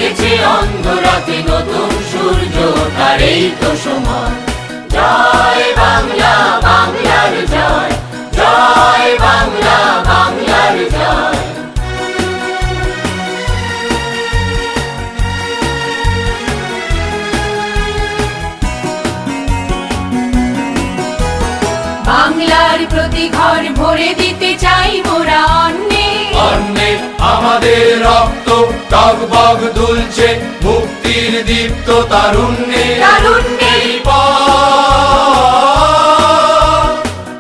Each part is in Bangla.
জেগেছে অন্ধরাতে নতুন সূর্য ওঠার এই তো সময়। জয় বাংলা, বাংলার জয়, জয় বাংলা, বাংলার জয়। বাংলার প্রতি ঘর ভরে দিতে চাই মোরা অন্নে, অন্নে আমাদের রক্ত টগবগ দুলছে মুক্তির দীপ্ত তারুণ্যে, তারুণ্যে। এই পথ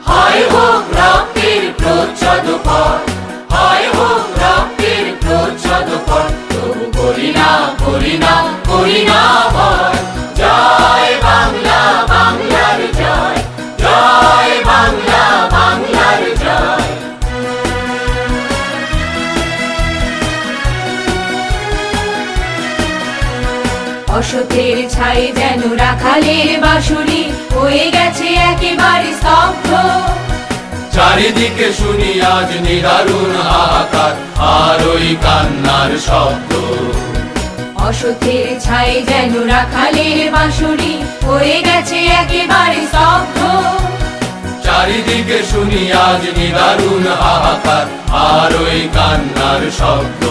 হয় হোক রক্তের প্রচ্ছদ পথ, হয় হোক রক্তের প্রচ্ছদ পথ, তবু করি না, করি না, করি না ভয়। জয় বাংলা, বাংলার জয়, জয় বাংলা, বাংলার জয়। অসতের ছাই যেন রাখালের বাঁশুরি হয়ে গেছে একেবারে স্তব্ধ। চারিদিকে শুনি আজ নিদারুণ হাহাকার আর ওই কান্নার শব্দ। অসতের ছাই যেন রাখালের বাঁশুরি হয়ে গেছে একেবারে স্তব্ধ। চারিদিকে শুনি আজ নিদারুণ হাহাকার আর ওই কান্নার শব্দ।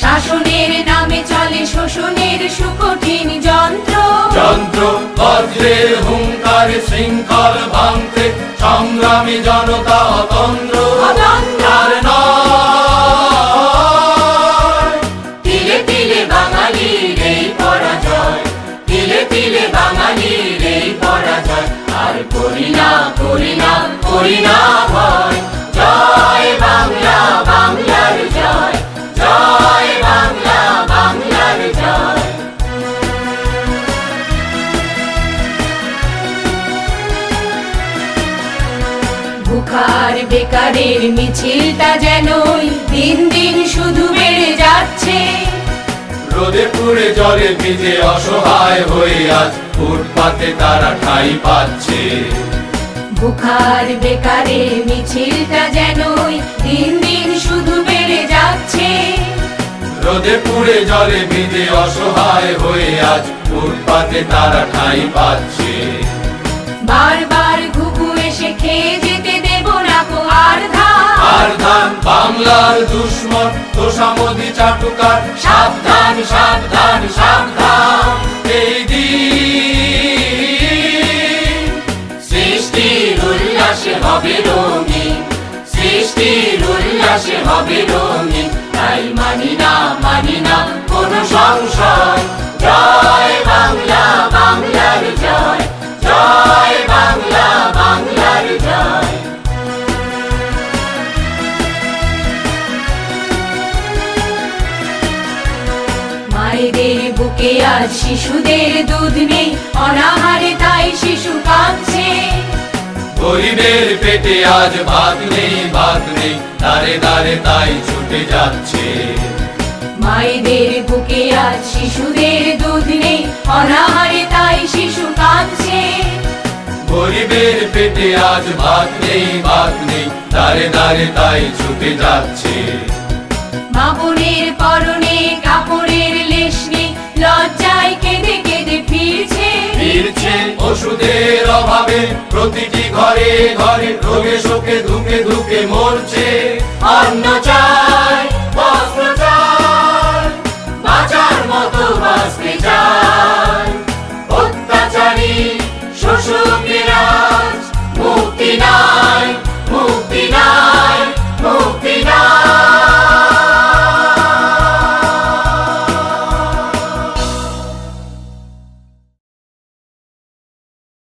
শাসনের নামে চলে শোষণের সুকঠিন যন্ত্র, যন্ত্র বজ্রের হুঙ্কার শৃঙ্খল ভাঙতে সংগ্রামী জনতা অতন্দ্র। অতন্দ্র। আর নয় তিলে তিলে বাঙালির এই পরাজয়, তিলে তিলে বাঙালির এই পরাজয়। আর করি না, করি না, করি না ভয়। জয় বাংলা, বাংলার জয়, জয় বাংলা, বাংলার জয়। বুখার বেকারের মিছিলটা যেনই দিন দিন শুধু বেড়ে যাচ্ছে। রোদে পুড়ে জলে ভিজে অসহায় হয়ে আজ ফুটপাতে তারা ঠাঁই পাচ্ছে। বুখার বেকারের মিছিলটা যেনই দিন দিন শুধু বেড়ে যাচ্ছে। রোদে পুড়ে জলে ভিজে অসহায় হয়ে আজ ফুটপাতে তারা ঠাঁই পাচ্ছে। বারবার ঘুঘু এসে খেয়ে যেতে দেব না কো আর ধান। আর ধান বাংলার দুশ্মন তোষামোদি চাটুকার সাবধান, সাবধান, সাবধান। এই দিন সৃষ্টির উল্লাসে হবে রঙিন, সৃষ্টির উল্লাসে হবে রঙিন। তাই মানি না, মানি না কোনো সংশয়। জয় বাংলা, বাংলার জয়, জয় বাংলা, বাংলার জয়। মায়েদের বুকে আজ শিশুদের দুধ নেই, অনাহারে তাই শিশু কাঁদছে। গরিবের পেটে আজ ভাত নেই, ভাত নেই, দাঁড়ে দাঁড়ে তাই ছুটে যাচ্ছে। মায়েদের বুকে আজ শিশুদের দুধ নেই, অনাহারে তাই শিশু কাঁদছে। গরিবের পেটে আজ ভাত নেই, ভাত নেই, দাঁড়ে দাঁড়ে তাই ছুটে যাচ্ছে। মা বোনের পরনে কাপড়ের লেশ নেই, লজ্জায় কেঁদে কেঁদে ফিরছে। ফিরছে ওষুধের অভাবে প্রতিটি ঘরে ঘরে রোগে শোকে ধুকে ধুকে মরছে। অন্ন চাল